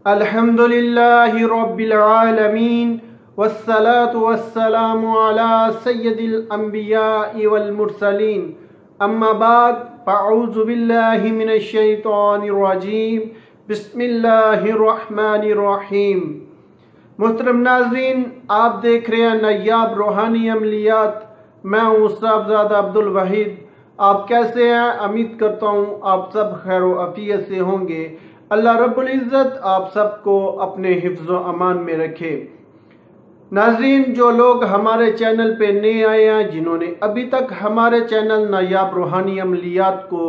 अल्हम्दुलिल्लाहि रब्बिल आलमीन वस्सलातु वस्सलामु अला सय्यदिल अंबियाइ वल मुरसलीन अम्मा बाद फ़अऊज़ु बिल्लाहि मिनश शैतानिर रजीम बिस्मिल्लाहिर रहमानिर रहीम। मोहतरम नाज़रीन, आप देख रहे हैं नायाब रूहानी अमलियात। मैं हूँ साहबजादा अब्दुल वहीद। आप कैसे हैं? उम्मीद करता हूँ आप सब खैर व आफियत से होंगे। अल्लाह रब्बुल इज़्ज़त आप सबको अपने हिफ्ज़ व अमान में रखे। नाज़रीन, जो लोग हमारे चैनल पे नए आए हैं, जिन्होंने अभी तक हमारे चैनल नायाब रूहानी अमलियात को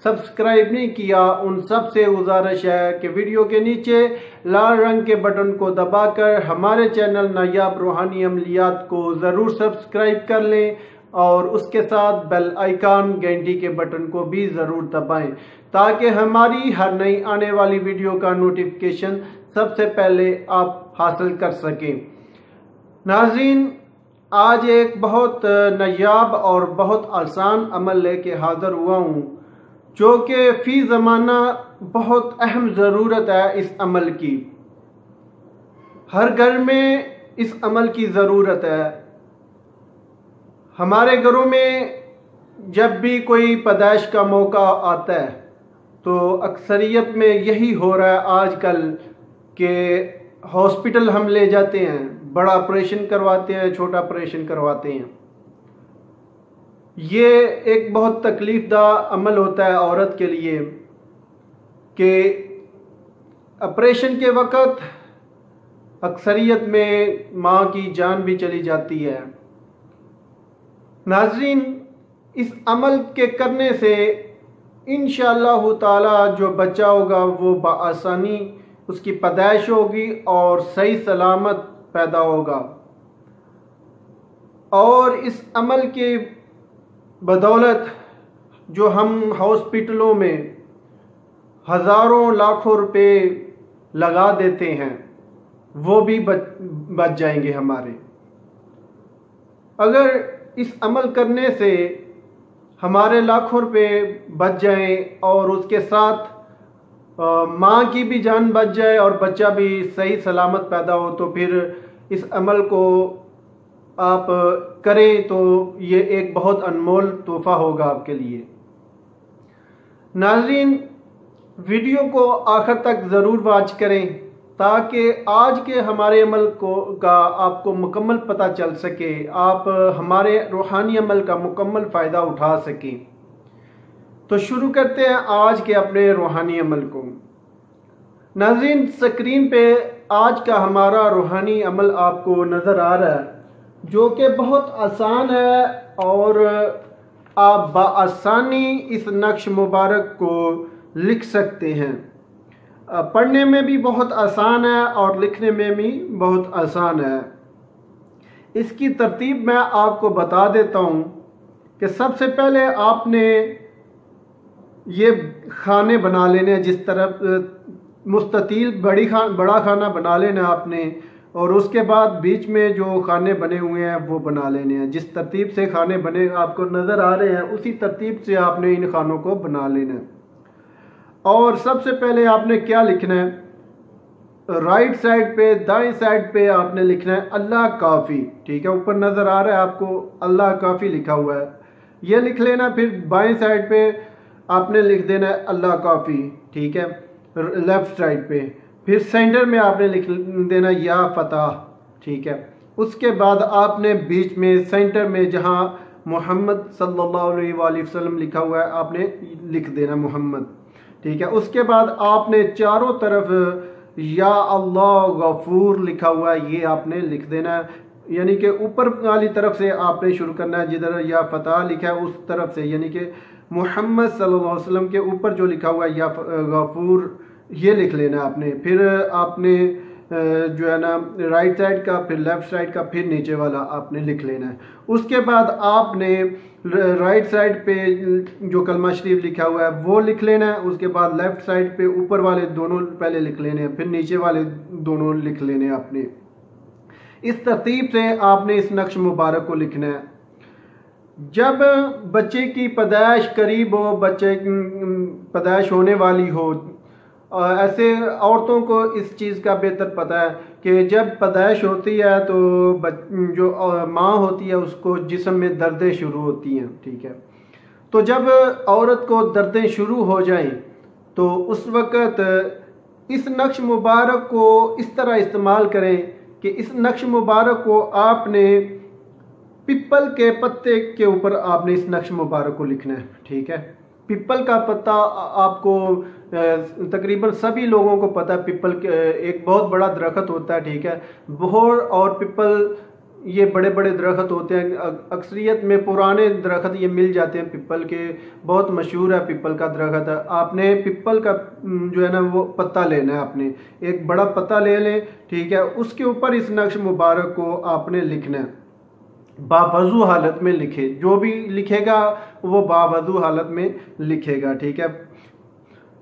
सब्सक्राइब नहीं किया, उन सब से गुजारिश है कि वीडियो के नीचे लाल रंग के बटन को दबाकर हमारे चैनल नायाब रूहानी अमलियात को ज़रूर सब्सक्राइब कर लें और उसके साथ बेल आइकन घंटी के बटन को भी ज़रूर दबाएं ताकि हमारी हर नई आने वाली वीडियो का नोटिफिकेशन सबसे पहले आप हासिल कर सकें। नाज़रीन, आज एक बहुत नायाब और बहुत आसान अमल लेके हाज़िर हुआ हूँ जो कि फ़ी ज़माना बहुत अहम ज़रूरत है इस अमल की। हर घर में इस अमल की ज़रूरत है। हमारे घरों में जब भी कोई पैदाइश का मौका आता है तो अक्सरियत में यही हो रहा है आजकल कि हॉस्पिटल हम ले जाते हैं, बड़ा ऑपरेशन करवाते हैं, छोटा ऑपरेशन करवाते हैं। ये एक बहुत तकलीफ़दा अमल होता है औरत के लिए कि ऑपरेशन के वक़्त अक्सरियत में माँ की जान भी चली जाती है। नाज़रीन, इस अमल के करने से इंशाअल्लाह ताला जो बच्चा होगा वो बआसानी उसकी पैदाइश होगी और सही सलामत पैदा होगा। और इस अमल के बदौलत जो हम हॉस्पिटलों में हज़ारों लाखों रुपए लगा देते हैं वो भी बच जाएंगे हमारे। अगर इस अमल करने से हमारे लाखों रुपए बच जाएं और उसके साथ माँ की भी जान बच जाए और बच्चा भी सही सलामत पैदा हो, तो फिर इस अमल को आप करें तो ये एक बहुत अनमोल तोहफा होगा आपके लिए। नाज़रीन, वीडियो को आखिर तक ज़रूर वॉच करें ताकि आज के हमारे अमल का आपको मुकम्मल पता चल सके, आप हमारे रूहानी अमल का मुकम्मल फ़ायदा उठा सकें। तो शुरू करते हैं आज के अपने रूहानी अमल को। नाज़रीन, स्क्रीन पे आज का हमारा रूहानी अमल आपको नज़र आ रहा है जो कि बहुत आसान है और आप बआसानी इस नक्श मुबारक को लिख सकते हैं। पढ़ने में भी बहुत आसान है और लिखने में भी बहुत आसान है। इसकी तरतीब मैं आपको बता देता हूँ कि सबसे पहले आपने ये खाने बना लेने हैं, जिस तरफ मुस्ततील बड़ा खाना बना लेना आपने, और उसके बाद बीच में जो खाने बने हुए हैं वो बना लेने हैं। जिस तरतीब से खाने बने आपको नज़र आ रहे हैं उसी तरतीब से आपने इन खानों को बना लेना है। और सबसे पहले आपने क्या लिखना है, राइट साइड पे दाएं साइड पे आपने लिखना है अल्लाह काफ़ी। ठीक है, ऊपर नज़र आ रहा है आपको अल्लाह काफ़ी लिखा हुआ है, ये लिख लेना। फिर बाएं साइड पे आपने लिख देना है अल्लाह काफ़ी। ठीक है, लेफ्ट साइड पे फिर सेंटर में आपने लिख देना या फतह। ठीक है, उसके बाद आपने बीच में सेंटर में जहाँ मोहम्मद सल्लल्लाहु अलैहि वसल्लम लिखा हुआ है आपने लिख देना मोहम्मद। ठीक है, उसके बाद आपने चारों तरफ या अल्लाह गफूर लिखा हुआ है ये आपने लिख देना है, यानी कि ऊपर वाली तरफ से आपने शुरू करना है। जिधर या फतह लिखा है उस तरफ से, यानी कि मोहम्मद सल्लल्लाहु अलैहि वसल्लम के ऊपर जो लिखा हुआ है या गफूर ये लिख लेना आपने। फिर आपने जो है ना राइट साइड का, फिर लेफ्ट साइड का, फिर नीचे वाला आपने लिख लेना है। उसके बाद आपने राइट साइड पे जो कलमा शरीफ लिखा हुआ है वो लिख लेना है। उसके बाद लेफ्ट साइड पे ऊपर वाले दोनों पहले लिख लेने हैं, फिर नीचे वाले दोनों लिख लेने हैं आपने। इस तरतीब से आपने इस नक्श मुबारक को लिखना है। जब बच्चे की पैदाइश करीब हो, बच्चे पैदाइश होने वाली हो, ऐसे औरतों को इस चीज़ का बेहतर पता है कि जब पैदाइश होती है तो जो माँ होती है उसको जिस्म में दर्दें शुरू होती हैं, ठीक है। तो जब औरत को दर्दें शुरू हो जाएं तो उस वक़्त इस नक्श मुबारक को इस तरह इस्तेमाल करें कि इस नक्श मुबारक को आपने पिपल के पत्ते के ऊपर आपने इस नक्श मुबारक को लिखना है, ठीक है। पिपल का पत्ता आपको तकरीबन सभी लोगों को पता है, पिपल के एक बहुत बड़ा दरख्त होता है, ठीक है। बोहर और पिपल ये बड़े बड़े दरख्त होते हैं, अक्सरियत में पुराने दरख्त ये मिल जाते हैं पिपल के, बहुत मशहूर है पिपल का दरख्त है। आपने पिपल का जो है ना वो पत्ता लेना है, आपने एक बड़ा पत्ता ले लें, ठीक है। उसके ऊपर इस नक्श मुबारक को आपने लिखना है, बावजू हालत में लिखे, जो भी लिखेगा वो बावजू हालत में लिखेगा, ठीक है।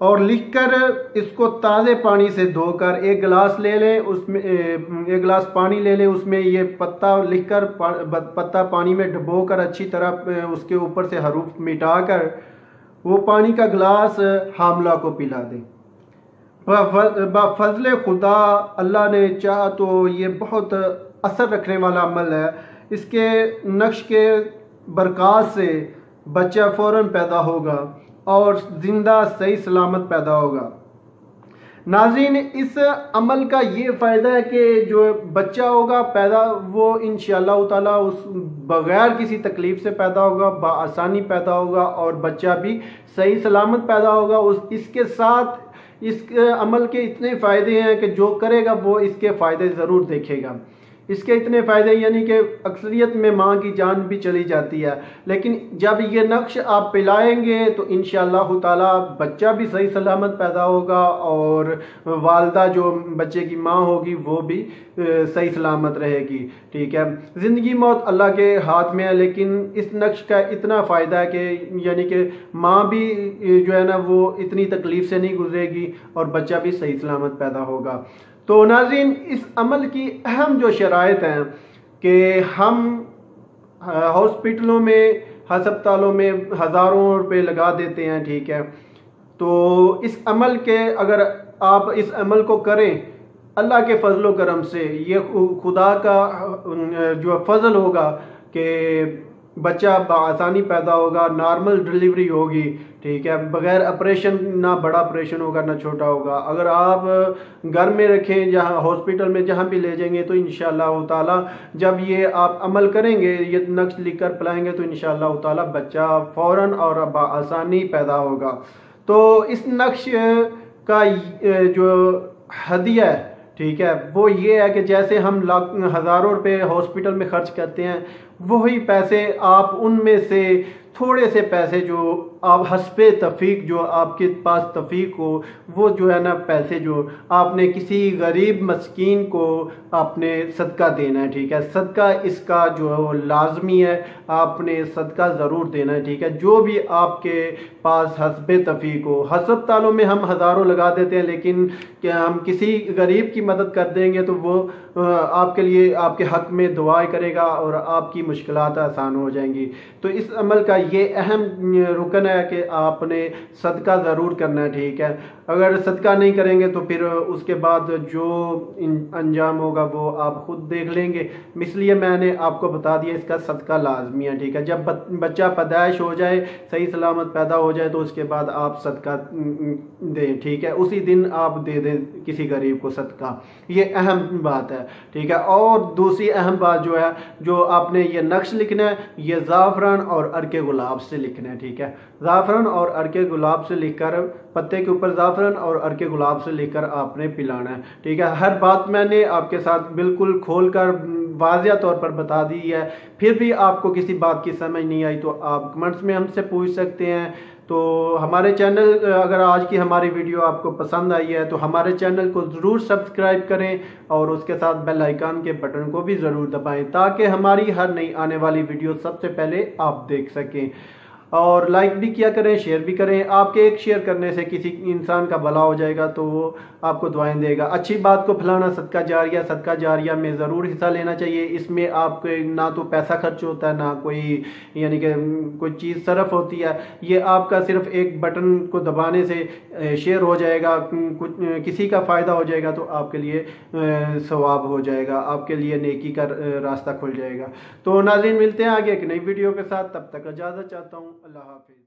और लिखकर इसको ताज़े पानी से धोकर एक गिलास ले लें, उसमें एक गिलास पानी ले लें, उसमें ये पत्ता लिखकर पत्ता पानी में डुबोकर अच्छी तरह उसके ऊपर से हरूफ मिटाकर वो पानी का गिलास हामला को पिला दें। बफज़ल खुदा अल्लाह ने चाहा तो ये बहुत असर रखने वाला अमल है। इसके नक्श के बरक़ात से बच्चा फ़ौरन पैदा होगा और ज़िंदा सही सलामत पैदा होगा। नाज़रीन, इस अमल का ये फ़ायदा है कि जो बच्चा होगा पैदा वो इंशाअल्लाह ताला उस बग़ैर किसी तकलीफ़ से पैदा होगा, बआसानी पैदा होगा और बच्चा भी सही सलामत पैदा होगा। इसके साथ इस अमल के इतने फ़ायदे हैं कि जो करेगा वो इसके फ़ायदे ज़रूर देखेगा। इसके इतने फ़ायदे यानी कि अक्सरियत में माँ की जान भी चली जाती है, लेकिन जब ये नक्श आप पिलाएंगे तो इंशाअल्लाह ताला बच्चा भी सही सलामत पैदा होगा और वालदा जो बच्चे की माँ होगी वो भी सही सलामत रहेगी, ठीक है। ज़िंदगी मौत अल्लाह के हाथ में है, लेकिन इस नक्श का इतना फ़ायदा है कि यानी कि माँ भी जो है ना वो इतनी तकलीफ़ से नहीं गुजरेगी और बच्चा भी सही सलामत पैदा होगा। तो नाज़रीन, इस अमल की अहम जो शराइत हैं कि हम हॉस्पिटलों में हस्पतालों में हज़ारों रुपए लगा देते हैं, ठीक है। तो इस अमल के अगर आप इस अमल को करें अल्लाह के फजल करम से, ये खुदा का जो फजल होगा कि बच्चा बआसानी पैदा होगा, नॉर्मल डिलीवरी होगी, ठीक है, बगैर ऑपरेशन, ना बड़ा ऑपरेशन होगा ना छोटा होगा। अगर आप घर में रखें, जहाँ हॉस्पिटल में जहाँ भी ले जाएंगे तो इंशाअल्लाह ताला जब ये आप अमल करेंगे, ये नक्श लिख कर पिलाएंगे तो इंशाअल्लाह ताला बच्चा फ़ौरन और बआसानी पैदा होगा। तो इस नक्श का जो हदिया है, ठीक है, वो ये है कि जैसे हम हज़ारों रुपए हॉस्पिटल में खर्च करते हैं, वही पैसे आप उनमें से थोड़े से पैसे जो आप हस्बे तफीक जो आपके पास तफीक हो वो जो है ना पैसे जो आपने किसी गरीब मस्कीन को आपने सदका देना है, ठीक है। सदका इसका जो लाजमी है, आपने सदका ज़रूर देना है, ठीक है। जो भी आपके पास हस्बे तफीक हो, हस्पतालों में हम हज़ारों लगा देते हैं, लेकिन क्या हम किसी गरीब की मदद कर देंगे तो वो आपके लिए आपके हक में दुआएं करेगा और आपकी मुश्किलात आसान हो जाएंगी। तो इस अमल का ये अहम रुकन है कि आपने सदका ज़रूर करना है, ठीक है। अगर सदका नहीं करेंगे तो फिर उसके बाद जो अंजाम होगा वो आप खुद देख लेंगे, इसलिए मैंने आपको बता दिया इसका सदका लाजमी है, ठीक है। जब बच्चा पैदाइश हो जाए, सही सलामत पैदा हो जाए तो उसके बाद आप सदका दें, ठीक है। उसी दिन आप दे दें किसी गरीब को सदका, ये अहम बात है, ठीक है। और दूसरी अहम बात जो है, जो आपने ये नक्श लिखना है, ये ज़ाफ़रान और अर्के गुलाब से लिखना है, ठीक है। ज़ाफ़रान और अर्के गुलाब से लिखकर, पत्ते के ऊपर ज़ाफ़रान और अर्के गुलाब से लिखकर आपने पिलाना है, ठीक है। हर बात मैंने आपके साथ बिल्कुल खोल कर वाज़िया तौर पर बता दी है। फिर भी आपको किसी बात की समझ नहीं आई तो आप कमेंट्स में हमसे पूछ सकते हैं। तो हमारे चैनल, अगर आज की हमारी वीडियो आपको पसंद आई है तो हमारे चैनल को ज़रूर सब्सक्राइब करें और उसके साथ बेल आइकन के बटन को भी ज़रूर दबाएं ताकि हमारी हर नई आने वाली वीडियो सबसे पहले आप देख सकें। और लाइक भी किया करें, शेयर भी करें। आपके एक शेयर करने से किसी इंसान का भला हो जाएगा तो वो आपको दुआएं देगा। अच्छी बात को फैलाना सदका जारिया में ज़रूर हिस्सा लेना चाहिए। इसमें आपके ना तो पैसा खर्च होता है, ना कोई यानी कि कोई चीज़ सरफ होती है। ये आपका सिर्फ एक बटन को दबाने से शेयर हो जाएगा, कुछ किसी का फ़ायदा हो जाएगा तो आपके लिए सवाब हो जाएगा, आपके लिए नेकी का रास्ता खुल जाएगा। तो नाज़रीन, मिलते हैं आगे एक नई वीडियो के साथ, तब तक इजाज़त चाहता हूँ। अल्लाह हाफिज़।